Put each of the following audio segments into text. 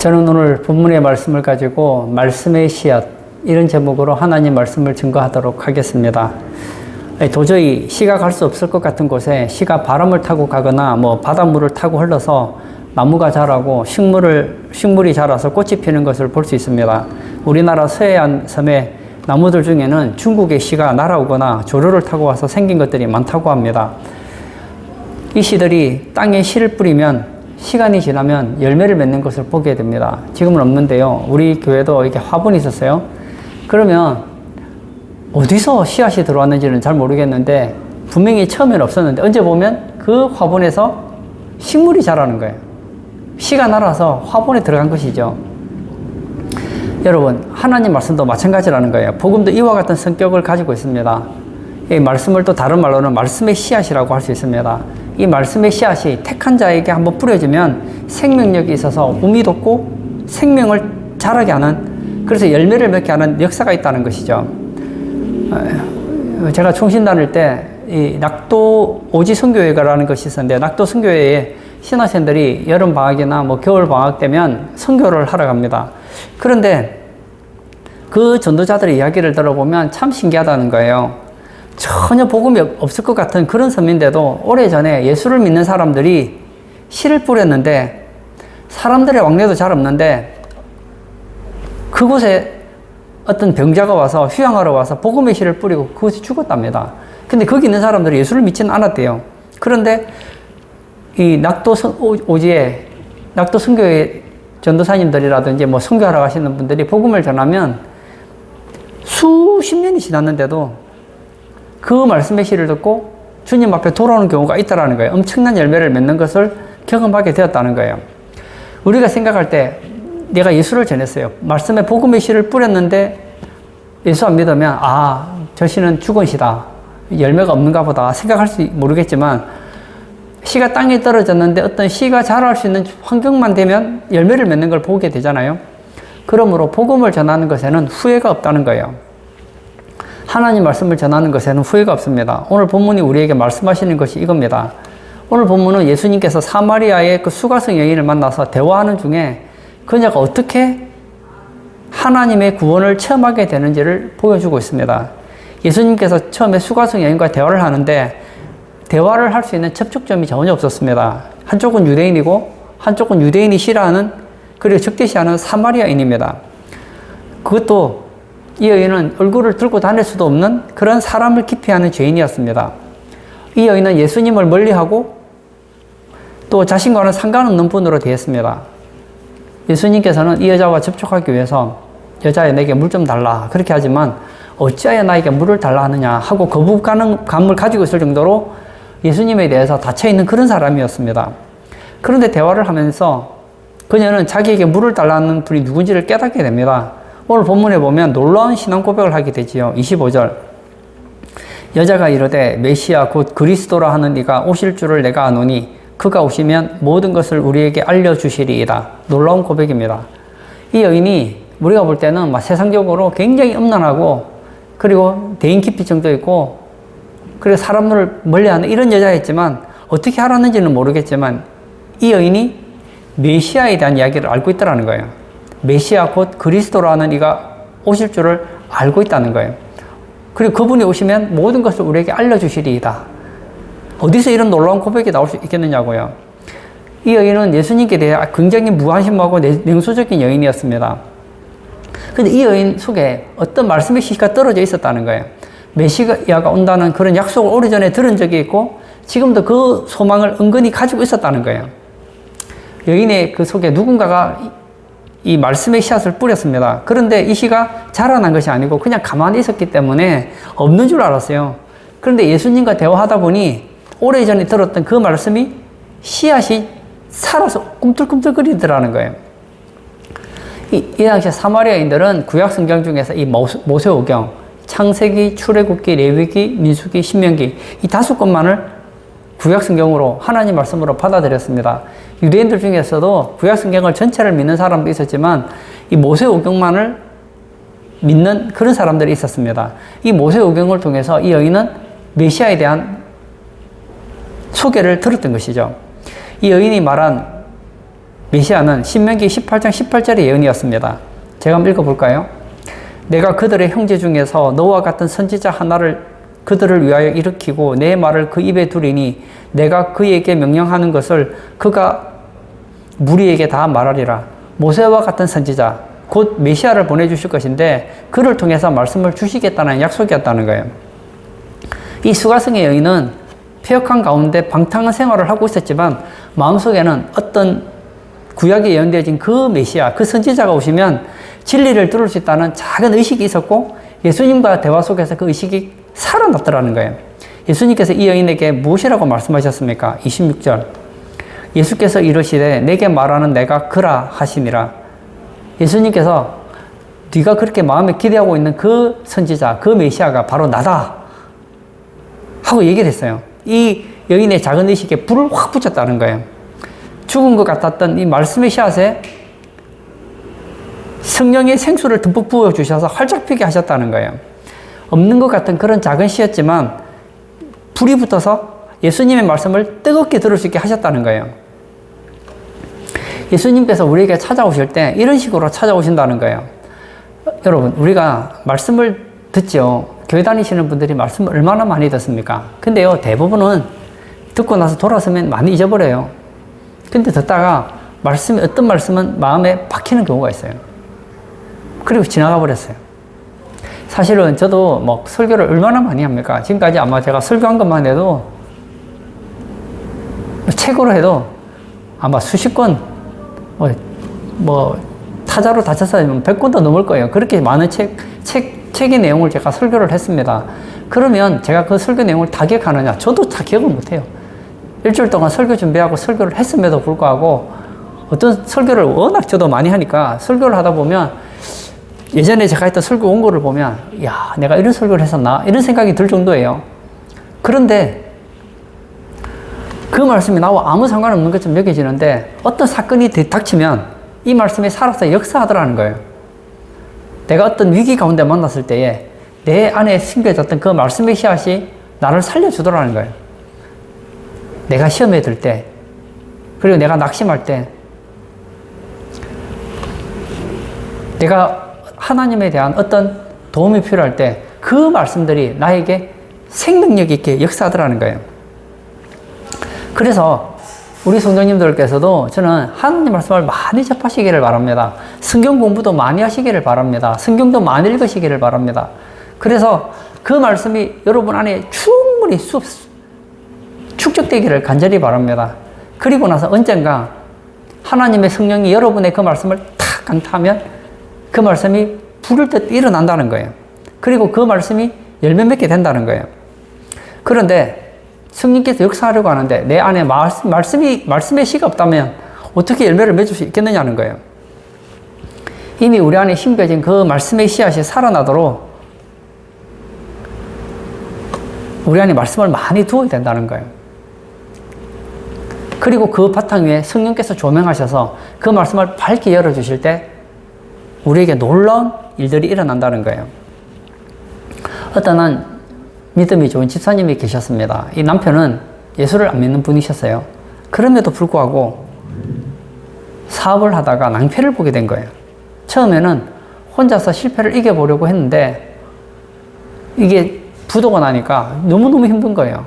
저는 오늘 본문의 말씀을 가지고 말씀의 씨앗 이런 제목으로 하나님 말씀을 증거하도록 하겠습니다. 도저히 씨가 갈 수 없을 것 같은 곳에 씨가 바람을 타고 가거나 바닷물을 타고 흘러서 나무가 자라고 식물이 자라서 꽃이 피는 것을 볼 수 있습니다. 우리나라 서해안 섬의 나무들 중에는 중국의 씨가 날아오거나 조류를 타고 와서 생긴 것들이 많다고 합니다. 이 씨들이 땅에 씨를 뿌리면 시간이 지나면 열매를 맺는 것을 보게 됩니다. 지금은 없는데요. 우리 교회도 이렇게 화분이 있었어요. 그러면 어디서 씨앗이 들어왔는지는 잘 모르겠는데 분명히 처음에는 없었는데 언제 보면 그 화분에서 식물이 자라는 거예요. 씨가 날아서 화분에 들어간 것이죠. 여러분, 하나님 말씀도 마찬가지라는 거예요. 복음도 이와 같은 성격을 가지고 있습니다. 이 말씀을 또 다른 말로는 말씀의 씨앗이라고 할 수 있습니다. 이 말씀의 씨앗이 택한 자에게 한번 뿌려지면 생명력이 있어서 몸이 돋고 생명을 자라게 하는, 그래서 열매를 맺게 하는 역사가 있다는 것이죠. 제가 총신 다닐 때 이 낙도 오지 선교회라는 것이 있었는데, 낙도 선교회에 신학생들이 여름 방학이나 겨울 방학 되면 선교를 하러 갑니다. 그런데 그 전도자들의 이야기를 들어보면 참 신기하다는 거예요. 전혀 복음이 없을 것 같은 그런 섬인데도 오래전에 예수를 믿는 사람들이 씨를 뿌렸는데 사람들의 왕래도 잘 없는데 그곳에 어떤 병자가 와서 휴양하러 와서 복음의 씨를 뿌리고 그곳이 죽었답니다. 근데 거기 있는 사람들이 예수를 믿지는 않았대요. 그런데 이 낙도 오지에 낙도 선교회 전도사님들이라든지 선교하러 가시는 분들이 복음을 전하면 수십 년이 지났는데도 그 말씀의 씨를 듣고 주님 앞에 돌아오는 경우가 있다라는 거예요. 엄청난 열매를 맺는 것을 경험하게 되었다는 거예요. 우리가 생각할 때 내가 예수를 전했어요. 말씀에 복음의 씨를 뿌렸는데 예수 안 믿으면 저 씨는 죽은 씨다. 열매가 없는가 보다 생각할지 모르겠지만 씨가 땅에 떨어졌는데 어떤 씨가 자랄 수 있는 환경만 되면 열매를 맺는 걸 보게 되잖아요. 그러므로 복음을 전하는 것에는 후회가 없다는 거예요. 하나님 말씀을 전하는 것에는 후회가 없습니다. 오늘 본문이 우리에게 말씀하시는 것이 이겁니다. 오늘 본문은 예수님께서 사마리아의 그 수가성 여인을 만나서 대화하는 중에 그녀가 어떻게 하나님의 구원을 체험하게 되는지를 보여주고 있습니다. 예수님께서 처음에 수가성 여인과 대화를 하는데 대화를 할 수 있는 접촉점이 전혀 없었습니다. 한쪽은 유대인이고 한쪽은 유대인이 싫어하는, 그리고 적대시하는 사마리아인입니다. 그것도 이 여인은 얼굴을 들고 다닐 수도 없는 그런 사람을 기피하는 죄인이었습니다. 이 여인은 예수님을 멀리하고 또 자신과는 상관없는 분으로 되었습니다. 예수님께서는 이 여자와 접촉하기 위해서 여자야 내게 물 좀 달라 그렇게 하지만 어찌하여 나에게 물을 달라 하느냐 하고 거부감을 가지고 있을 정도로 예수님에 대해서 닫혀있는 그런 사람이었습니다. 그런데 대화를 하면서 그녀는 자기에게 물을 달라는 분이 누군지를 깨닫게 됩니다. 오늘 본문에 보면 놀라운 신앙 고백을 하게 되지요. 25절. 여자가 이르되 메시아 곧 그리스도라 하는 이가 오실 줄을 내가 아노니 그가 오시면 모든 것을 우리에게 알려주시리이다. 놀라운 고백입니다. 이 여인이 우리가 볼 때는 세상적으로 굉장히 음란하고 그리고 대인 기피증도 있고 그리고 사람들을 멀리하는 이런 여자였지만 어떻게 알았는지는 모르겠지만 이 여인이 메시아에 대한 이야기를 알고 있다는 거예요. 메시아 곧 그리스도라는 이가 오실 줄을 알고 있다는 거예요. 그리고 그분이 오시면 모든 것을 우리에게 알려주시리이다. 어디서 이런 놀라운 고백이 나올 수 있겠느냐고요. 이 여인은 예수님께 대해 굉장히 무관심하고 냉소적인 여인이었습니다. 그런데 이 여인 속에 어떤 말씀의 씨가 떨어져 있었다는 거예요. 메시아가 온다는 그런 약속을 오래전에 들은 적이 있고 지금도 그 소망을 은근히 가지고 있었다는 거예요. 여인의 그 속에 누군가가 이 말씀의 씨앗을 뿌렸습니다. 그런데 이 씨가 자라난 것이 아니고 그냥 가만히 있었기 때문에 없는 줄 알았어요. 그런데 예수님과 대화하다 보니 오래전에 들었던 그 말씀이 씨앗이 살아서 꿈틀꿈틀거리더라는 거예요. 이 당시 사마리아인들은 구약 성경 중에서 이 모세오경, 창세기, 출애굽기, 레위기, 민수기, 신명기 이 5권만을 구약 성경으로 하나님 말씀으로 받아들였습니다. 유대인들 중에서도 구약 성경을 전체를 믿는 사람도 있었지만 이 모세오경만을 믿는 그런 사람들이 있었습니다. 이 모세오경을 통해서 이 여인은 메시아에 대한 소개를 들었던 것이죠. 이 여인이 말한 메시아는 신명기 18장 18절의 예언이었습니다. 제가 한번 읽어볼까요? 내가 그들의 형제 중에서 너와 같은 선지자 하나를 그들을 위하여 일으키고 내 말을 그 입에 두리니 내가 그에게 명령하는 것을 그가 무리에게 다 말하리라. 모세와 같은 선지자, 곧 메시아를 보내주실 것인데 그를 통해서 말씀을 주시겠다는 약속이었다는 거예요. 이 수가성의 여인은 폐역한 가운데 방탕한 생활을 하고 있었지만 마음속에는 어떤 구약에 예언되어진 그 메시아, 그 선지자가 오시면 진리를 들을 수 있다는 작은 의식이 있었고 예수님과 대화 속에서 그 의식이 살아났더라는 거예요. 예수님께서 이 여인에게 무엇이라고 말씀하셨습니까? 26절. 예수께서 이르시되 내게 말하는 내가 그라 하시니라. 예수님께서 네가 그렇게 마음에 기대하고 있는 그 선지자, 그 메시아가 바로 나다 하고 얘기를 했어요. 이 여인의 작은 의식에 불을 확 붙였다는 거예요. 죽은 것 같았던 이 말씀의 씨앗에 성령의 생수를 듬뿍 부어주셔서 활짝 피게 하셨다는 거예요. 없는 것 같은 그런 작은 씨였지만 불이 붙어서 예수님의 말씀을 뜨겁게 들을 수 있게 하셨다는 거예요. 예수님께서 우리에게 찾아오실 때 이런 식으로 찾아오신다는 거예요. 여러분, 우리가 말씀을 듣죠. 교회 다니시는 분들이 말씀을 얼마나 많이 듣습니까? 근데요, 대부분은 듣고 나서 돌아서면 많이 잊어버려요. 근데 듣다가 어떤 말씀은 마음에 박히는 경우가 있어요. 그리고 지나가 버렸어요. 사실은 저도 뭐 설교를 얼마나 많이 합니까? 지금까지 아마 제가 설교한 것만 해도 책으로 해도 아마 수십 권, 타자로 다쳐서 100권도 넘을 거예요. 그렇게 많은 책의 내용을 제가 설교를 했습니다. 그러면 제가 그 설교 내용을 다 기억하느냐? 저도 다 기억을 못해요. 일주일 동안 설교 준비하고 설교를 했음에도 불구하고 어떤 설교를 워낙 저도 많이 하니까 설교를 하다 보면 예전에 제가 했던 설교 원고를 보면 야, 내가 이런 설교를 했었나? 이런 생각이 들 정도예요. 그런데 그 말씀이 나와 아무 상관없는 것처럼 여겨지는데 어떤 사건이 닥치면 이 말씀이 살아서 역사하더라는 거예요. 내가 어떤 위기 가운데 만났을 때에 내 안에 심겨졌던 그 말씀의 씨앗이 나를 살려주더라는 거예요. 내가 시험에 들 때, 그리고 내가 낙심할 때, 내가 하나님에 대한 어떤 도움이 필요할 때 그 말씀들이 나에게 생명력 있게 역사하더라는 거예요. 그래서 우리 성도님들께서도 저는 하나님 말씀을 많이 접하시기를 바랍니다. 성경 공부도 많이 하시기를 바랍니다. 성경도 많이 읽으시기를 바랍니다. 그래서 그 말씀이 여러분 안에 충분히 축적되기를 간절히 바랍니다. 그리고 나서 언젠가 하나님의 성령이 여러분의 그 말씀을 탁 강타하면 그 말씀이 부를 듯 일어난다는 거예요. 그리고 그 말씀이 열매 맺게 된다는 거예요. 그런데 성령께서 역사하려고 하는데 내 안에 말씀의 씨가 없다면 어떻게 열매를 맺을 수 있겠느냐는 거예요. 이미 우리 안에 심겨진 그 말씀의 씨앗이 살아나도록 우리 안에 말씀을 많이 두어야 된다는 거예요. 그리고 그 바탕 위에 성령께서 조명하셔서 그 말씀을 밝게 열어주실 때 우리에게 놀라운 일들이 일어난다는 거예요. 어떤 한 믿음이 좋은 집사님이 계셨습니다. 이 남편은 예수를 안 믿는 분이셨어요. 그럼에도 불구하고 사업을 하다가 낭패를 보게 된 거예요. 처음에는 혼자서 실패를 이겨보려고 했는데 이게 부도가 나니까 너무너무 힘든 거예요.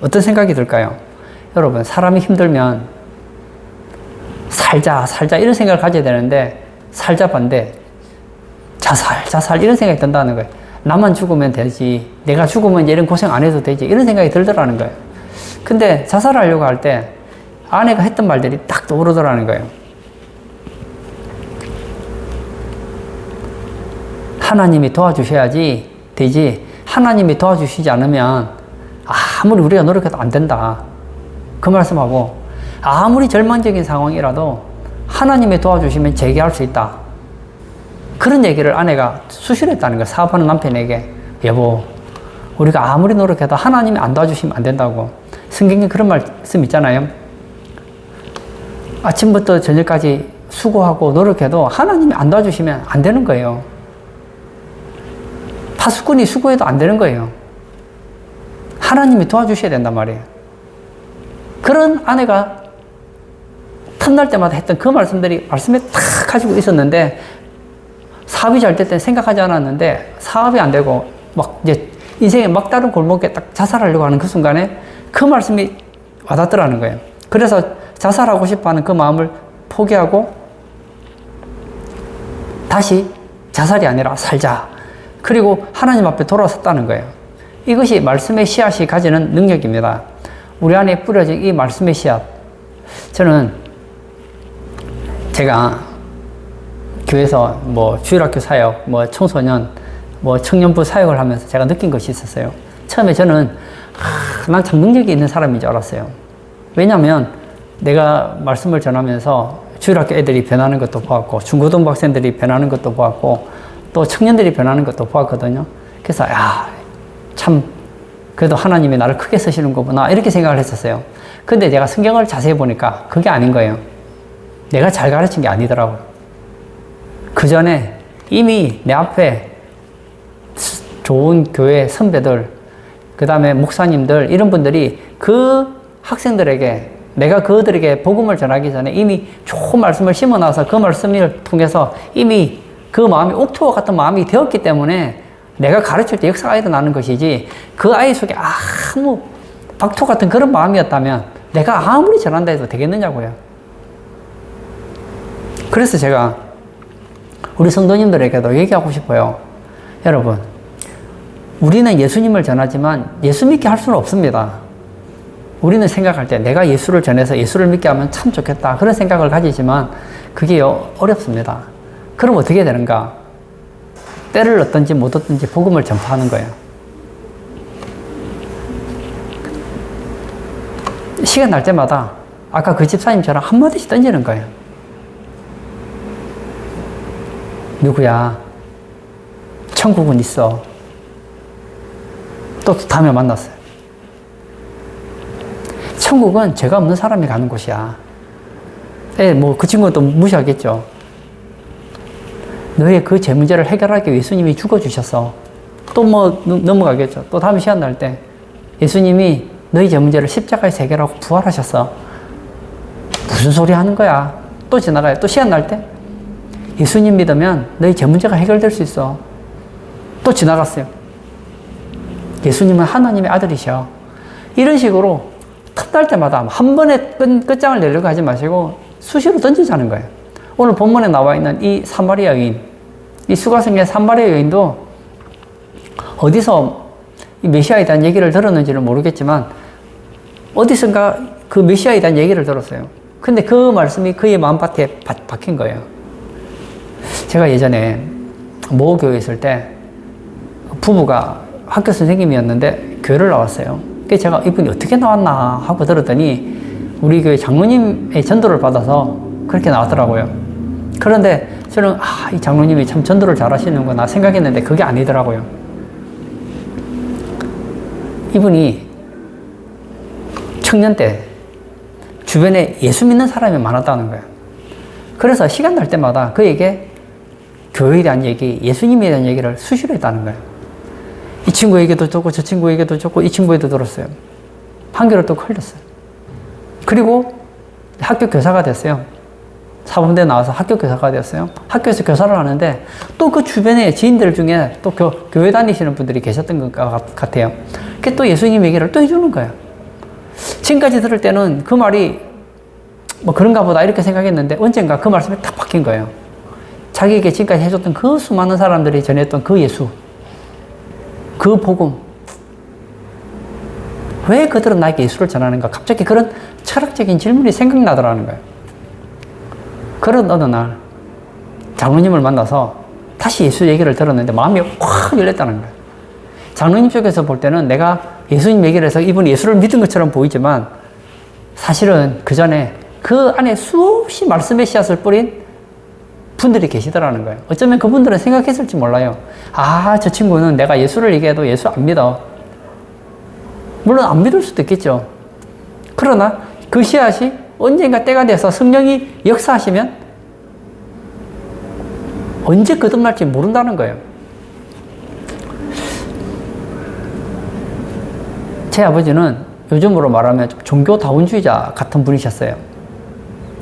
어떤 생각이 들까요? 여러분, 사람이 힘들면 살자 이런 생각을 가져야 되는데 살자 반대 자살 이런 생각이 든다는 거예요. 나만 죽으면 되지, 내가 죽으면 이런 고생 안 해도 되지, 이런 생각이 들더라는 거예요. 근데 자살하려고 할 때 아내가 했던 말들이 딱 떠오르더라는 거예요. 하나님이 도와주셔야지 되지, 하나님이 도와주시지 않으면 아무리 우리가 노력해도 안 된다. 그 말씀하고 아무리 절망적인 상황이라도 하나님이 도와주시면 재개할 수 있다. 그런 얘기를 아내가 수시로 했다는 거예요. 사업하는 남편에게. 여보, 우리가 아무리 노력해도 하나님이 안 도와주시면 안 된다고. 성경에 그런 말씀 있잖아요. 아침부터 저녁까지 수고하고 노력해도 하나님이 안 도와주시면 안 되는 거예요. 파수꾼이 수고해도 안 되는 거예요. 하나님이 도와주셔야 된단 말이에요. 그런 아내가 탐날 때마다 했던 그 말씀들이 말씀에 탁 가지고 있었는데, 사업이 잘 될 때 생각하지 않았는데, 사업이 안 되고, 막 이제 인생의 막다른 골목에 딱 자살하려고 하는 그 순간에 그 말씀이 와닿더라는 거예요. 그래서 자살하고 싶어 하는 그 마음을 포기하고, 다시 자살이 아니라 살자. 그리고 하나님 앞에 돌아섰다는 거예요. 이것이 말씀의 씨앗이 가지는 능력입니다. 우리 안에 뿌려진 이 말씀의 씨앗. 저는 제가 교회에서 뭐 주일학교 사역, 뭐 청소년, 뭐 청년부 사역을 하면서 제가 느낀 것이 있었어요. 처음에 저는 난 참 능력이 있는 사람인 줄 알았어요. 왜냐하면 내가 말씀을 전하면서 주일학교 애들이 변하는 것도 보았고, 중고등부 학생들이 변하는 것도 보았고, 또 청년들이 변하는 것도 보았거든요. 그래서 참 그래도 하나님이 나를 크게 쓰시는 거구나 이렇게 생각을 했었어요. 근데 제가 성경을 자세히 보니까 그게 아닌 거예요. 내가 잘 가르친 게 아니더라고요. 그 전에 이미 내 앞에 좋은 교회 선배들, 그 다음에 목사님들, 이런 분들이 그 학생들에게, 내가 그들에게 복음을 전하기 전에 이미 좋은 말씀을 심어놔서 그 말씀을 통해서 이미 그 마음이 옥토와 같은 마음이 되었기 때문에 내가 가르칠 때 역사가 일어나는 것이지, 그 아이 속에 아무 박토 같은 그런 마음이었다면 내가 아무리 전한다 해도 되겠느냐고요. 그래서 제가 우리 성도님들에게도 얘기하고 싶어요. 여러분, 우리는 예수님을 전하지만 예수 믿게 할 수는 없습니다. 우리는 생각할 때 내가 예수를 전해서 예수를 믿게 하면 참 좋겠다, 그런 생각을 가지지만 그게 어렵습니다. 그럼 어떻게 되는가? 때를 얻든지 못 얻든지 복음을 전파하는 거예요. 시간 날 때마다 아까 그 집사님처럼 한마디씩 던지는 거예요. 누구야? 천국은 있어. 또 다음에 만났어요. 천국은 죄가 없는 사람이 가는 곳이야. 뭐 그 친구는 또 무시하겠죠. 너의 그 죄 문제를 해결하기 위해 예수님이 죽어주셨어. 또 뭐 넘어가겠죠. 또 다음 시간 날 때 예수님이 너희 죄 문제를 십자가에서 해결하고 부활하셨어. 무슨 소리 하는 거야? 또 지나가요. 또 시간 날 때 예수님 믿으면 너희 죄 문제가 해결될 수 있어. 또 지나갔어요. 예수님은 하나님의 아들이셔. 이런 식으로 틈날 때마다 한 번에 끝장을 내려고 하지 마시고 수시로 던지자는 거예요. 오늘 본문에 나와 있는 이 사마리아 여인, 이 수가성의 사마리아 여인도 어디서 이 메시아에 대한 얘기를 들었는지는 모르겠지만 어디선가 그 메시아에 대한 얘기를 들었어요. 근데 그 말씀이 그의 마음밭에 박힌 거예요. 제가 예전에 모교에 있을 때 부부가 학교 선생님이었는데 교회를 나왔어요. 그래서 제가 이분이 어떻게 나왔나 하고 들었더니 우리 교회 장로님의 전도를 받아서 그렇게 나왔더라고요. 그런데 저는 이 장로님이 참 전도를 잘 하시는구나 생각했는데 그게 아니더라고요. 이분이 청년 때 주변에 예수 믿는 사람이 많았다는 거예요. 그래서 시간 날 때마다 그에게 교회에 대한 얘기, 예수님에 대한 얘기를 수시로 했다는 거예요. 이 친구에게도 듣고 저 친구에게도 듣고 이 친구에도 들었어요. 한 귀로 또 흘렸어요. 그리고 학교 교사가 됐어요. 사범대 나와서 학교 교사가 되었어요. 학교에서 교사를 하는데 또 그 주변에 지인들 중에 또 교회 다니시는 분들이 계셨던 것 같아요. 그게 또 예수님 얘기를 또 해주는 거예요. 지금까지 들을 때는 그 말이 뭐 그런가 보다 이렇게 생각했는데 언젠가 그 말씀이 딱 박힌 거예요. 자기에게 지금까지 해줬던 그 수많은 사람들이 전했던 그 예수, 그 복음, 왜 그들은 나에게 예수를 전하는가? 갑자기 그런 철학적인 질문이 생각나더라는 거예요. 그런 어느 날 장로님을 만나서 다시 예수 얘기를 들었는데 마음이 확 열렸다는 거예요. 장로님 쪽에서 볼 때는 내가 예수님 얘기를 해서 이분이 예수를 믿은 것처럼 보이지만 사실은 그 전에 그 안에 수없이 말씀의 씨앗을 뿌린 분들이 계시더라는 거예요. 어쩌면 그분들은 생각했을지 몰라요. 저 친구는 내가 예수를 얘기해도 예수 안 믿어. 물론 안 믿을 수도 있겠죠. 그러나 그 씨앗이 언젠가 때가 돼서 성령이 역사하시면 언제 거듭날지 모른다는 거예요. 제 아버지는 요즘으로 말하면 좀 종교다원주의자 같은 분이셨어요.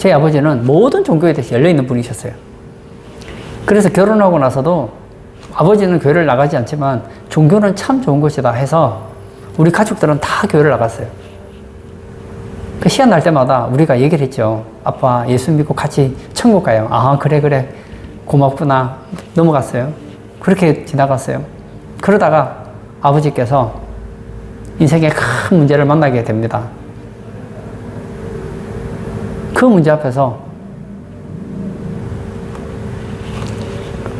제 아버지는 모든 종교에 대해서 열려있는 분이셨어요. 그래서 결혼하고 나서도 아버지는 교회를 나가지 않지만 종교는 참 좋은 것이다 해서 우리 가족들은 다 교회를 나갔어요. 그 시간 날 때마다 우리가 얘기를 했죠. 아빠 예수 믿고 같이 천국 가요. 아 그래 고맙구나. 넘어갔어요. 그렇게 지나갔어요. 그러다가 아버지께서 인생의 큰 문제를 만나게 됩니다. 그 문제 앞에서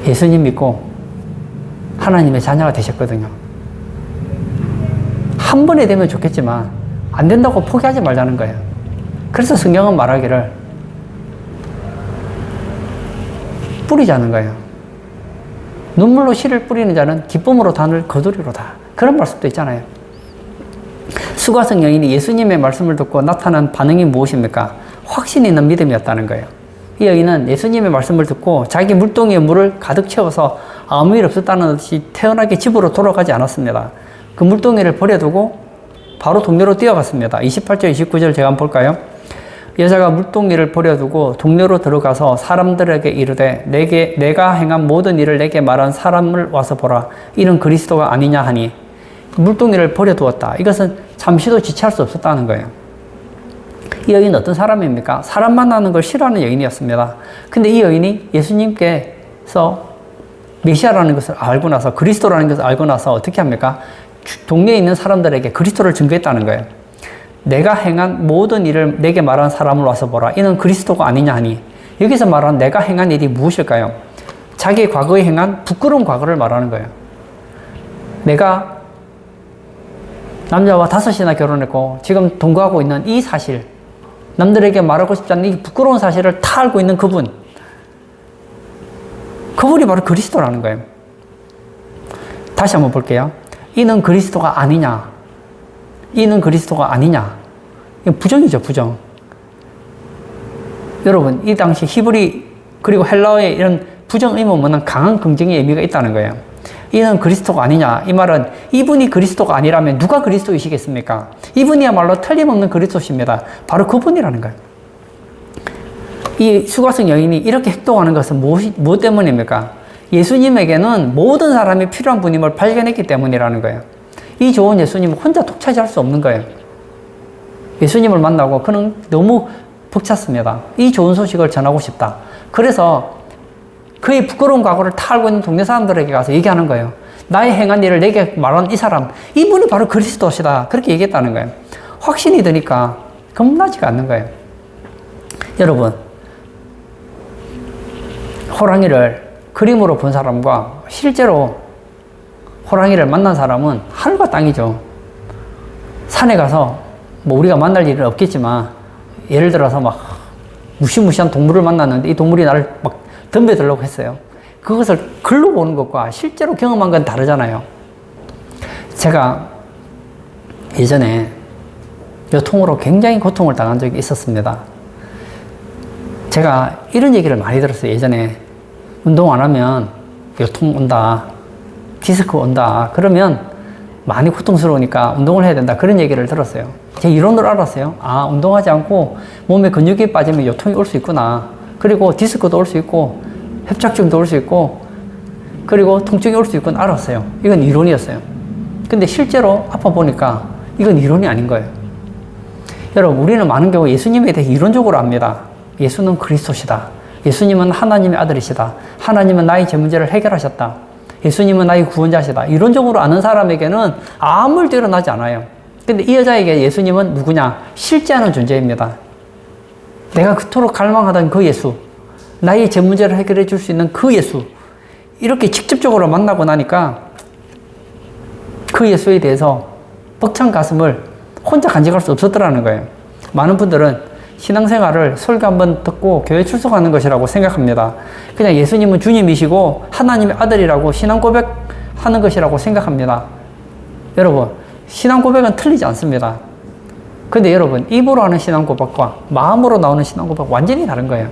예수님 믿고 하나님의 자녀가 되셨거든요. 한 번에 되면 좋겠지만 안 된다고 포기하지 말자는 거예요. 그래서 성경은 말하기를 뿌리자는 거예요. 눈물로 씨를 뿌리는 자는 기쁨으로 단을 거두리로다. 그런 말씀도 있잖아요. 수가성 여인이 예수님의 말씀을 듣고 나타난 반응이 무엇입니까? 확신 있는 믿음이었다는 거예요. 이 여인은 예수님의 말씀을 듣고 자기 물동이에 물을 가득 채워서 아무 일 없었다는 듯이 태연하게 집으로 돌아가지 않았습니다. 그 물동이를 버려두고 바로 동네로 뛰어갔습니다. 28절, 29절 제가 한번 볼까요? 여자가 물동이를 버려두고 동네로 들어가서 사람들에게 이르되 내가 행한 모든 일을 내게 말한 사람을 와서 보라. 이는 그리스도가 아니냐 하니 물동이를 버려두었다. 이것은 잠시도 지체할 수 없었다는 거예요. 이 여인은 어떤 사람입니까? 사람 만나는 걸 싫어하는 여인이었습니다. 근데 이 여인이 예수님께서 메시아라는 것을 알고 나서 그리스도라는 것을 알고 나서 어떻게 합니까? 동네에 있는 사람들에게 그리스도를 증거했다는 거예요. 내가 행한 모든 일을 내게 말한 사람을 와서 보라. 이는 그리스도가 아니냐 하니 여기서 말한 내가 행한 일이 무엇일까요? 자기 과거에 행한 부끄러운 과거를 말하는 거예요. 내가 남자와 5이나 결혼했고 지금 동거하고 있는 이 사실, 남들에게 말하고 싶지 않은 이 부끄러운 사실을 다 알고 있는 그분이 바로 그리스도라는 거예요. 다시 한번 볼게요. 이는 그리스도가 아니냐. 이는 그리스도가 아니냐. 이건 부정이죠, 부정. 여러분, 이 당시 히브리 그리고 헬라어의 이런 부정 의문문은 강한 긍정의 의미가 있다는 거예요. 이는 그리스도가 아니냐. 이 말은 이분이 그리스도가 아니라면 누가 그리스도이시겠습니까? 이분이야말로 틀림없는 그리스도십니다. 바로 그분이라는 거예요. 이 수가성 여인이 이렇게 행동하는 것은 무엇 때문입니까? 예수님에게는 모든 사람이 필요한 분임을 발견했기 때문이라는 거예요. 이 좋은 예수님은 혼자 독차지할 수 없는 거예요. 예수님을 만나고 그는 너무 벅찼습니다. 이 좋은 소식을 전하고 싶다. 그래서 그의 부끄러운 과거를 다 알고 있는 동네 사람들에게 가서 얘기하는 거예요. 나의 행한 일을 내게 말한 이 사람, 이분이 바로 그리스도시다. 그렇게 얘기했다는 거예요. 확신이 드니까 겁나지가 않는 거예요. 여러분, 호랑이를 그림으로 본 사람과 실제로 호랑이를 만난 사람은 하늘과 땅이죠. 산에 가서 뭐 우리가 만날 일은 없겠지만 예를 들어서 막 무시무시한 동물을 만났는데 이 동물이 나를 막 덤벼들려고 했어요. 그것을 글로 보는 것과 실제로 경험한 건 다르잖아요. 제가 예전에 요통으로 굉장히 고통을 당한 적이 있었습니다. 제가 이런 얘기를 많이 들었어요. 예전에 운동 안 하면 요통 온다, 디스크 온다, 그러면 많이 고통스러우니까 운동을 해야 된다, 그런 얘기를 들었어요. 제 이론을 알았어요. 아, 운동하지 않고 몸에 근육이 빠지면 요통이 올 수 있구나. 그리고 디스크도 올 수 있고 협착증도 올 수 있고 그리고 통증이 올 수 있구나 알았어요. 이건 이론이었어요. 근데 실제로 아파 보니까 이건 이론이 아닌 거예요. 여러분, 우리는 많은 경우 예수님에 대해 이론적으로 압니다. 예수는 그리스도시다. 예수님은 하나님의 아들이시다. 하나님은 나의 제 문제를 해결하셨다. 예수님은 나의 구원자시다. 이론적으로 아는 사람에게는 아무 일도 일어나지 않아요. 근데 이 여자에게 예수님은 누구냐? 실제하는 존재입니다. 내가 그토록 갈망하던 그 예수, 나의 제 문제를 해결해 줄 수 있는 그 예수, 이렇게 직접적으로 만나고 나니까 그 예수에 대해서 벅찬 가슴을 혼자 간직할 수 없었더라는 거예요. 많은 분들은 신앙생활을 설교 한번 듣고 교회 출석하는 것이라고 생각합니다. 그냥 예수님은 주님이시고 하나님의 아들이라고 신앙 고백하는 것이라고 생각합니다. 여러분, 신앙 고백은 틀리지 않습니다. 근데 여러분, 입으로 하는 신앙 고백과 마음으로 나오는 신앙 고백 완전히 다른 거예요.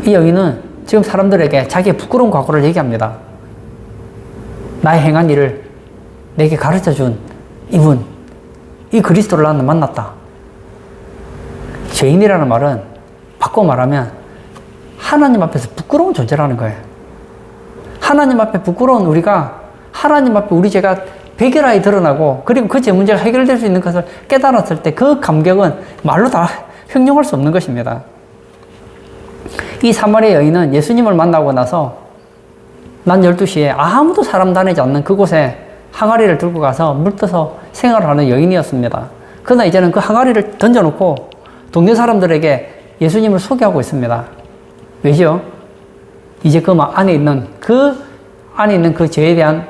이 여인은 지금 사람들에게 자기의 부끄러운 과거를 얘기합니다. 나의 행한 일을 내게 가르쳐준 이분, 이 그리스도를 나는 만났다. 죄인이라는 말은 바꿔 말하면 하나님 앞에서 부끄러운 존재라는 거예요. 하나님 앞에 부끄러운 우리가 하나님 앞에 우리 죄가 백일하에 드러나고 그리고 그 죄 문제가 해결될 수 있는 것을 깨달았을 때 그 감격은 말로 다 형용할 수 없는 것입니다. 이 사마리아 여인은 예수님을 만나고 나서 낮 12시에 아무도 사람 다니지 않는 그곳에 항아리를 들고 가서 물 떠서 생활을 하는 여인이었습니다. 그러나 이제는 그 항아리를 던져놓고 동네 사람들에게 예수님을 소개하고 있습니다. 왜죠? 이제 그 안에 있는 그 죄에 대한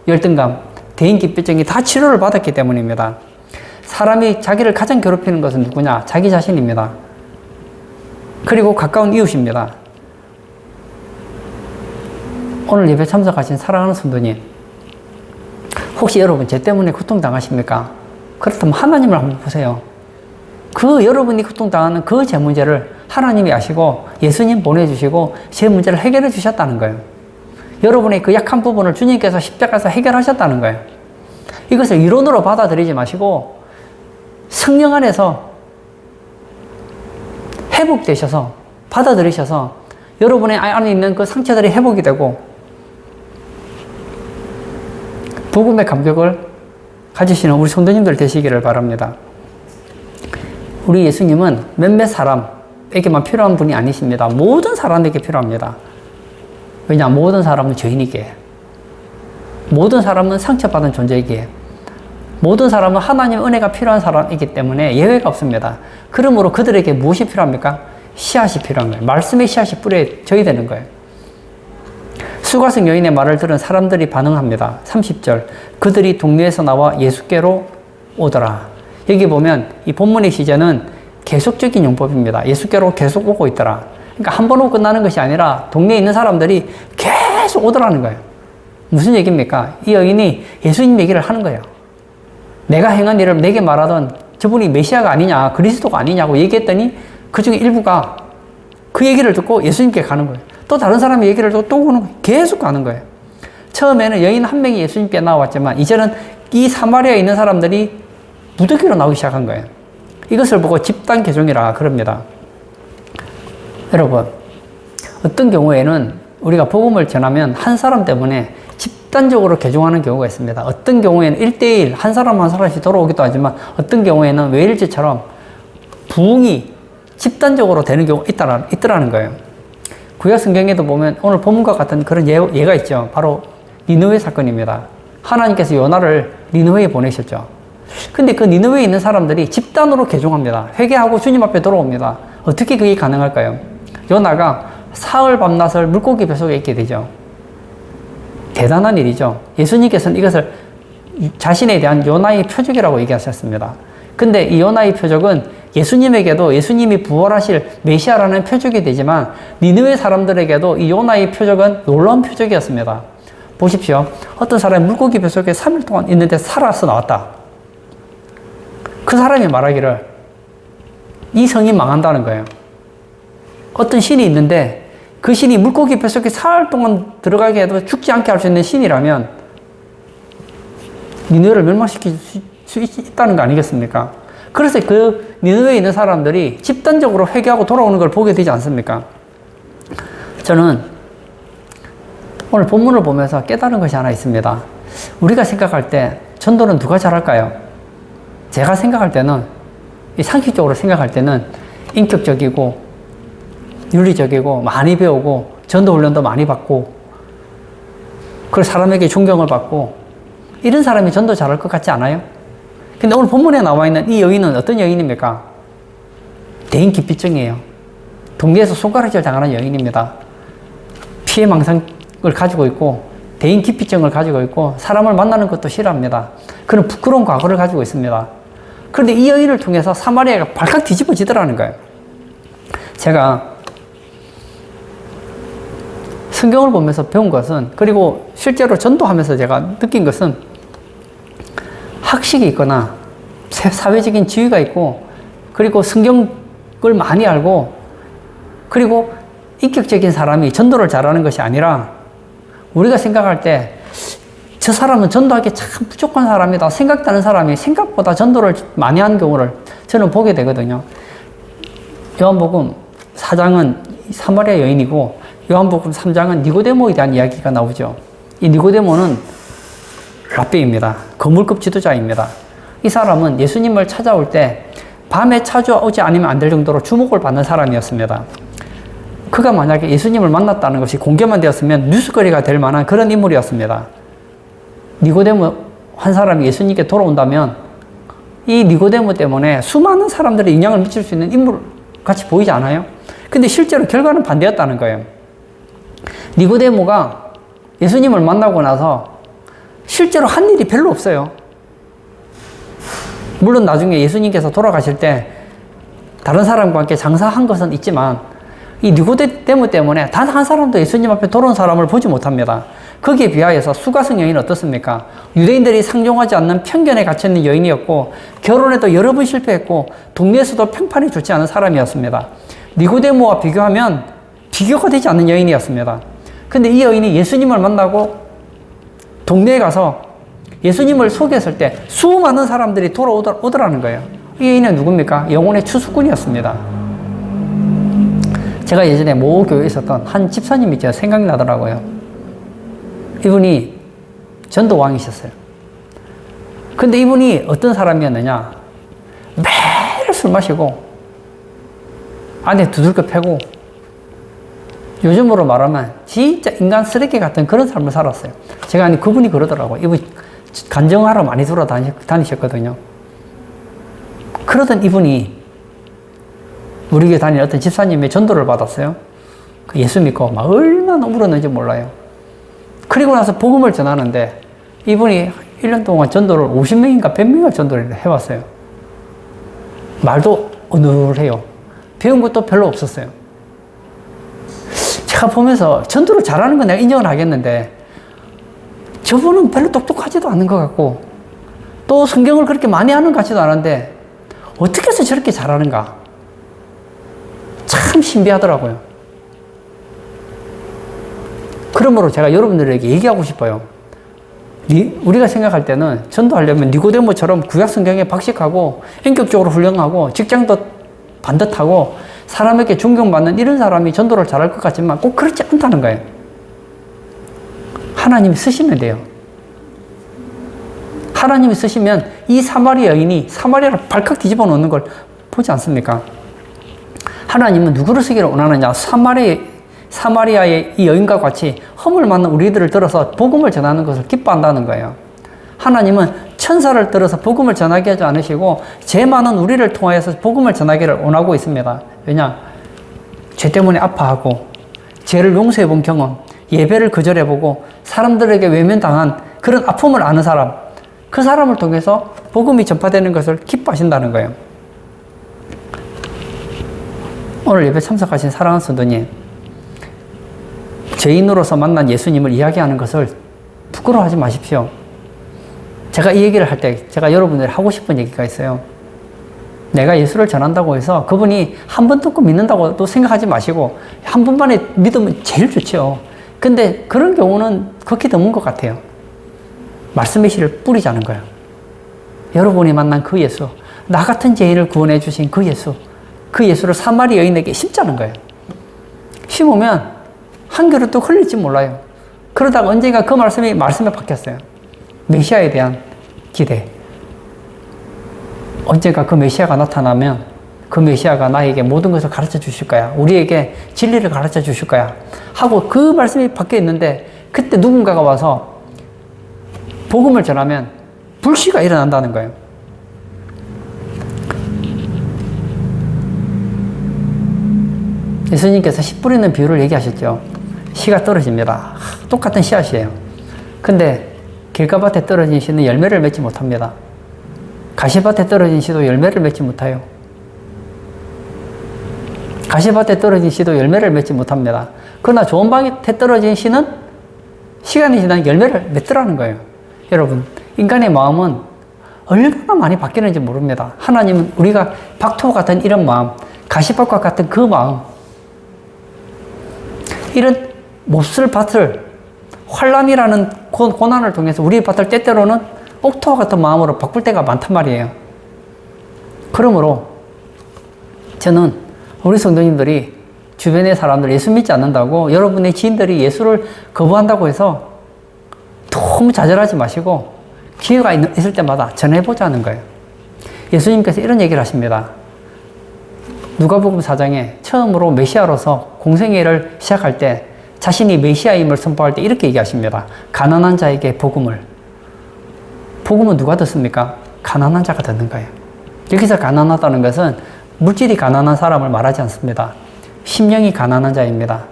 열등감, 대인기피증이 다 치료를 받았기 때문입니다. 사람이 자기를 가장 괴롭히는 것은 누구냐? 자기 자신입니다. 그리고 가까운 이웃입니다. 오늘 예배 참석하신 사랑하는 성도님, 혹시 여러분 죄 때문에 고통당하십니까? 그렇다면 하나님을 한번 보세요. 그 여러분이 고통당하는 그 죄 문제를 하나님이 아시고 예수님 보내주시고 죄 문제를 해결해 주셨다는 거예요. 여러분의 그 약한 부분을 주님께서 십자가에서 해결하셨다는 거예요. 이것을 이론으로 받아들이지 마시고 성령 안에서 회복되셔서 받아들이셔서 여러분의 안에 있는 그 상처들이 회복이 되고 복음의 감격을 가지시는 우리 성도님들 되시기를 바랍니다. 우리 예수님은 몇몇 사람에게만 필요한 분이 아니십니다. 모든 사람에게 필요합니다. 왜냐? 모든 사람은 죄인이기에, 모든 사람은 상처받은 존재이기에, 모든 사람은 하나님의 은혜가 필요한 사람이기 때문에 예외가 없습니다. 그러므로 그들에게 무엇이 필요합니까? 씨앗이 필요한 거예요. 말씀의 씨앗이 뿌려져야 되는 거예요. 수가성 여인의 말을 들은 사람들이 반응합니다. 30절, 그들이 동네에서 나와 예수께로 오더라. 여기 보면 이 본문의 시제는 계속적인 용법입니다. 예수께로 계속 오고 있더라. 그러니까 한 번 오고 끝나는 것이 아니라 동네에 있는 사람들이 계속 오더라는 거예요. 무슨 얘기입니까? 이 여인이 예수님 얘기를 하는 거예요. 내가 행한 일을 내게 말하던 저분이 메시아가 아니냐, 그리스도가 아니냐고 얘기했더니 그 중에 일부가 그 얘기를 듣고 예수님께 가는 거예요. 또 다른 사람의 얘기를 듣고 또 오는 거예요. 계속 가는 거예요. 처음에는 여인 한 명이 예수님께 나왔지만 이제는 이 사마리아에 있는 사람들이 무더기로 나오기 시작한 거예요. 이것을 보고 집단 개종이라 그럽니다. 여러분, 어떤 경우에는 우리가 복음을 전하면 한 사람 때문에 집단적으로 개종하는 경우가 있습니다. 어떤 경우에는 1대1, 한 사람 한 사람씩 돌아오기도 하지만 어떤 경우에는 외일지처럼 부흥이 집단적으로 되는 경우가 있더라는 거예요. 구약 성경에도 보면 오늘 본문과 같은 그런 예가 있죠. 바로 니느웨 사건입니다. 하나님께서 요나를 니느웨에 보내셨죠. 근데 그 니느웨에 있는 사람들이 집단으로 개종합니다. 회개하고 주님 앞에 돌아옵니다. 어떻게 그게 가능할까요? 요나가 사흘 밤낮을 물고기 뱃속에 있게 되죠. 대단한 일이죠. 예수님께서는 이것을 자신에 대한 요나의 표적이라고 얘기하셨습니다. 근데 이 요나의 표적은 예수님에게도 예수님이 부활하실 메시아라는 표적이 되지만 니느웨 사람들에게도 이 요나의 표적은 놀라운 표적이었습니다. 보십시오. 어떤 사람이 물고기 뱃속에 3일 동안 있는데 살아서 나왔다. 그 사람이 말하기를 이 성이 망한다는 거예요. 어떤 신이 있는데 그 신이 물고기 뱃속에 사흘 동안 들어가게 해도 죽지 않게 할 수 있는 신이라면 니느웨를 멸망시킬 수 있다는 거 아니겠습니까? 그래서 그 니느웨에 있는 사람들이 집단적으로 회개하고 돌아오는 걸 보게 되지 않습니까? 저는 오늘 본문을 보면서 깨달은 것이 하나 있습니다. 우리가 생각할 때 전도는 누가 잘할까요? 제가 생각할 때는, 상식적으로 생각할 때는 인격적이고 윤리적이고 많이 배우고 전도 훈련도 많이 받고 그리고 사람에게 존경을 받고 이런 사람이 전도 잘할 것 같지 않아요? 근데 오늘 본문에 나와 있는 이 여인은 어떤 여인입니까? 대인기피증이에요. 동네에서 손가락질 당하는 여인입니다. 피해망상을 가지고 있고 대인기피증을 가지고 있고 사람을 만나는 것도 싫어합니다. 그런 부끄러운 과거를 가지고 있습니다. 그런데 이 여인을 통해서 사마리아가 발칵 뒤집어지더라는 거예요. 제가 성경을 보면서 배운 것은, 그리고 실제로 전도하면서 제가 느낀 것은 학식이 있거나 사회적인 지위가 있고 그리고 성경을 많이 알고 그리고 인격적인 사람이 전도를 잘하는 것이 아니라 우리가 생각할 때 저 사람은 전도하기 참 부족한 사람이다 생각되는 사람이 생각보다 전도를 많이 하는 경우를 저는 보게 되거든요. 요한복음 4장은 사마리아 여인이고 요한복음 3장은 니고데모에 대한 이야기가 나오죠. 이 니고데모는 랍비입니다. 거물급 지도자입니다. 이 사람은 예수님을 찾아올 때 밤에 찾아오지 않으면 안 될 정도로 주목을 받는 사람이었습니다. 그가 만약에 예수님을 만났다는 것이 공개만 되었으면 뉴스거리가 될 만한 그런 인물이었습니다. 니고데모 한 사람이 예수님께 돌아온다면 이 니고데모 때문에 수많은 사람들의 영향을 미칠 수 있는 인물 같이 보이지 않아요? 근데 실제로 결과는 반대였다는 거예요. 니고데모가 예수님을 만나고 나서 실제로 한 일이 별로 없어요. 물론 나중에 예수님께서 돌아가실 때 다른 사람과 함께 장사한 것은 있지만 이 니고데모 때문에 단 한 사람도 예수님 앞에 돌아온 사람을 보지 못합니다. 거기에 비하여서 수가성 여인은 어떻습니까? 유대인들이 상종하지 않는 편견에 갇혀있는 여인이었고 결혼에도 여러 번 실패했고 동네에서도 평판이 좋지 않은 사람이었습니다. 니고데모와 비교하면 비교가 되지 않는 여인이었습니다. 근데 이 여인이 예수님을 만나고 동네에 가서 예수님을 소개했을 때 수많은 사람들이 돌아오더라는 거예요. 이 여인은 누굽니까? 영혼의 추수꾼이었습니다. 제가 예전에 모 교회에 있었던 한 집사님이 제가 생각이 나더라고요. 이분이 전도왕이셨어요. 근데 이분이 어떤 사람이었느냐? 매일 술 마시고 안에 두들겨 패고 요즘으로 말하면 진짜 인간 쓰레기 같은 그런 삶을 살았어요. 제가 아니 그분이 그러더라고요. 이분 간정하러 많이 돌아다니셨거든요. 그러던 이분이 우리 교회 다니는 어떤 집사님의 전도를 받았어요. 그 예수 믿고 막 얼마나 울었는지 몰라요. 그리고 나서 복음을 전하는데 이분이 1년 동안 전도를 50명인가 100명을 전도를 해왔어요. 말도 어눌해요. 배운 것도 별로 없었어요. 제가 보면서 전도를 잘하는 건 내가 인정을 하겠는데 저분은 별로 똑똑하지도 않은 것 같고 또 성경을 그렇게 많이 하는 것 같지도 않은데 어떻게 해서 저렇게 잘하는가 참 신비하더라고요. 그러므로 제가 여러분들에게 얘기하고 싶어요. 우리가 생각할 때는 전도하려면 니고데모처럼 구약 성경에 박식하고 인격적으로 훌륭하고 직장도 반듯하고 사람에게 존경받는 이런 사람이 전도를 잘할 것 같지만 꼭 그렇지 않다는 거예요. 하나님이 쓰시면 돼요. 하나님이 쓰시면 이 사마리아 여인이 사마리아를 발칵 뒤집어 놓는 걸 보지 않습니까? 하나님은 누구를 쓰기를 원하느냐? 사마리아의 이 여인과 같이 허물 많은 우리들을 들어서 복음을 전하는 것을 기뻐한다는 거예요. 하나님은 천사를 들어서 복음을 전하게 하지 않으시고 죄 많은 우리를 통하여서 복음을 전하기를 원하고 있습니다. 왜냐? 죄 때문에 아파하고 죄를 용서해 본 경험, 예배를 거절해 보고 사람들에게 외면당한 그런 아픔을 아는 사람, 그 사람을 통해서 복음이 전파되는 것을 기뻐하신다는 거예요. 오늘 예배 참석하신 사랑하는 성도님, 죄인으로서 만난 예수님을 이야기하는 것을 부끄러워하지 마십시오. 제가 이 얘기를 할 때 제가 여러분들이 하고 싶은 얘기가 있어요. 내가 예수를 전한다고 해서 그분이 한 번 듣고 믿는다고 또 생각하지 마시고 한 번만에 믿으면 제일 좋죠. 근데 그런 경우는 극히 드문 것 같아요. 말씀의 씨를 뿌리자는 거예요. 여러분이 만난 그 예수, 나 같은 죄인을 구원해 주신 그 예수, 그 예수를 사마리 여인에게 심자는 거예요. 심으면 한 그릇도 흘릴지 몰라요. 그러다가 언젠가 그 말씀에 바뀌었어요. 메시아에 대한 기대. 언젠가 그 메시아가 나타나면 그 메시아가 나에게 모든 것을 가르쳐 주실 거야. 우리에게 진리를 가르쳐 주실 거야. 하고 그 말씀이 바뀌어 있는데 그때 누군가가 와서 복음을 전하면 불씨가 일어난다는 거예요. 예수님께서 씨 뿌리는 비유를 얘기하셨죠. 씨가 떨어집니다. 똑같은 씨앗이에요. 근데 길가밭에 떨어진 씨는 열매를 맺지 못합니다. 가시밭에 떨어진 씨도 열매를 맺지 못해요. 가시밭에 떨어진 씨도 열매를 맺지 못합니다. 그러나 좋은 밭에 떨어진 씨는 시간이 지나면 열매를 맺더라는 거예요. 여러분, 인간의 마음은 얼마나 많이 바뀌는지 모릅니다. 하나님은 우리가 박토 같은 이런 마음, 가시밭과 같은 그 마음, 이런 몹쓸 밭을 환란이라는 고난을 통해서 우리 밭을 때때로는 옥토와 같은 마음으로 바꿀 때가 많단 말이에요. 그러므로 저는 우리 성도님들이 주변의 사람들 예수 믿지 않는다고 여러분의 지인들이 예수를 거부한다고 해서 너무 좌절하지 마시고 기회가 있을 때마다 전해보자는 거예요. 예수님께서 이런 얘기를 하십니다. 누가복음 4장에 처음으로 메시아로서 공생애를 시작할 때 자신이 메시아임을 선포할 때 이렇게 얘기하십니다. 가난한 자에게 복음은 누가 듣습니까? 가난한 자가 듣는 거예요. 여기서 가난하다는 것은 물질이 가난한 사람을 말하지 않습니다. 심령이 가난한 자입니다.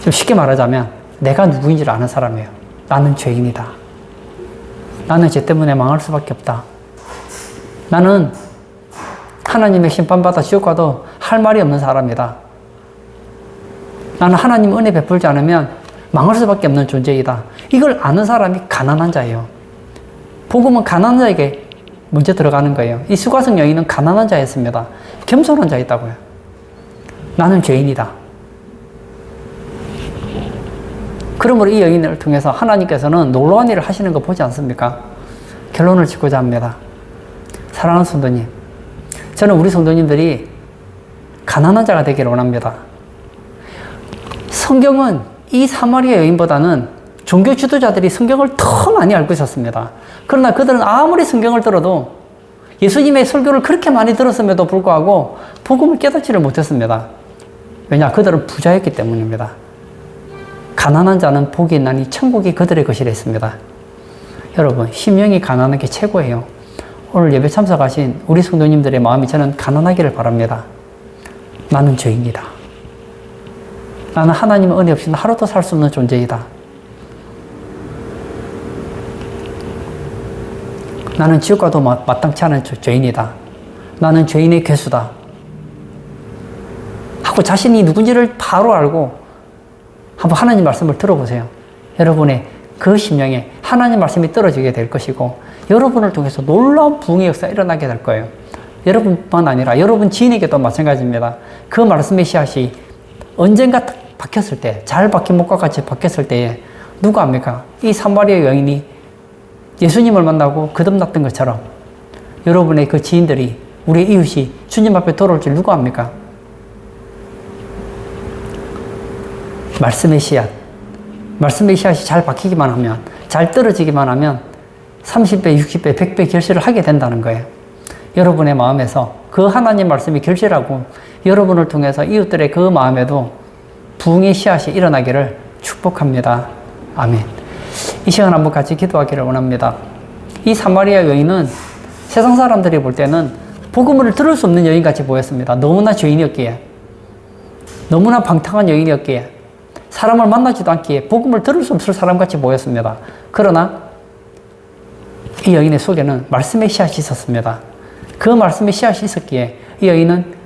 좀 쉽게 말하자면 내가 누구인지를 아는 사람이에요. 나는 죄인이다. 나는 죄 때문에 망할 수밖에 없다. 나는 하나님의 심판받아 지옥 가도 할 말이 없는 사람이다. 나는 하나님 은혜 베풀지 않으면 망할 수밖에 없는 존재이다. 이걸 아는 사람이 가난한 자예요. 복음은 가난한 자에게 먼저 들어가는 거예요. 이 수가성 여인은 가난한 자였습니다. 겸손한 자였다고요. 나는 죄인이다. 그러므로 이 여인을 통해서 하나님께서는 놀라운 일을 하시는 거 보지 않습니까? 결론을 짓고자 합니다. 사랑하는 성도님, 저는 우리 성도님들이 가난한 자가 되기를 원합니다. 성경은 이 사마리아 여인보다는 종교 지도자들이 성경을 더 많이 알고 있었습니다. 그러나 그들은 아무리 성경을 들어도 예수님의 설교를 그렇게 많이 들었음에도 불구하고 복음을 깨닫지를 못했습니다. 왜냐? 그들은 부자였기 때문입니다. 가난한 자는 복이 있나니 천국이 그들의 것이라 했습니다. 여러분, 심령이 가난한 게 최고예요. 오늘 예배 참석하신 우리 성도님들의 마음이 저는 가난하기를 바랍니다. 나는 죄인이다. 나는 하나님의 은혜 없이는 하루도 살 수 없는 존재이다. 나는 지옥과도 마땅치 않은 죄인이다. 나는 죄인의 괴수다. 하고 자신이 누군지를 바로 알고 한번 하나님 말씀을 들어보세요. 여러분의 그 심령에 하나님 말씀이 떨어지게 될 것이고 여러분을 통해서 놀라운 부흥의 역사가 일어나게 될 거예요. 여러분뿐만 아니라 여러분 지인에게도 마찬가지입니다. 그 말씀의 씨앗이 언젠가 박혔을 때, 잘 박힌 목과 같이 박혔을 때에 누가 압니까? 이 사마리아 여인이 예수님을 만나고 거듭났던 것처럼 여러분의 그 지인들이, 우리의 이웃이 주님 앞에 돌아올 줄 누가 압니까? 말씀의 씨앗. 말씀의 씨앗이 잘 박히기만 하면, 잘 떨어지기만 하면 30배, 60배, 100배 결실을 하게 된다는 거예요. 여러분의 마음에서 그 하나님 말씀이 결실하고 여러분을 통해서 이웃들의 그 마음에도 부흥의 씨앗이 일어나기를 축복합니다. 아멘. 이 시간 한번 같이 기도하기를 원합니다. 이 사마리아 여인은 세상 사람들이 볼 때는 복음을 들을 수 없는 여인같이 보였습니다. 너무나 죄인이었기에, 너무나 방탕한 여인이었기에, 사람을 만나지도 않기에 복음을 들을 수 없을 사람같이 보였습니다. 그러나 이 여인의 속에는 말씀의 씨앗이 있었습니다. 그 말씀의 씨앗이 있었기에 이 여인은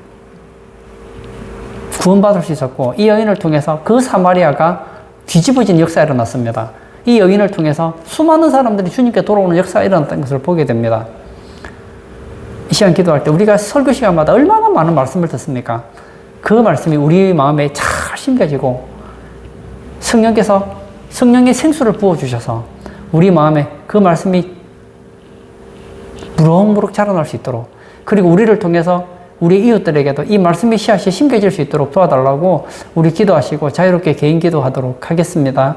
구원받을 수 있었고, 이 여인을 통해서 그 사마리아가 뒤집어진 역사가 일어났습니다. 이 여인을 통해서 수많은 사람들이 주님께 돌아오는 역사가 일어났다는 것을 보게 됩니다. 이 시간 기도할 때 우리가 설교 시간마다 얼마나 많은 말씀을 듣습니까? 그 말씀이 우리 마음에 잘 심겨지고 성령께서 성령의 생수를 부어주셔서 우리 마음에 그 말씀이 무럭무럭 자라날 수 있도록, 그리고 우리를 통해서 우리 이웃들에게도 이 말씀의 씨앗이 심겨질 수 있도록 도와달라고 우리 기도하시고 자유롭게 개인 기도하도록 하겠습니다.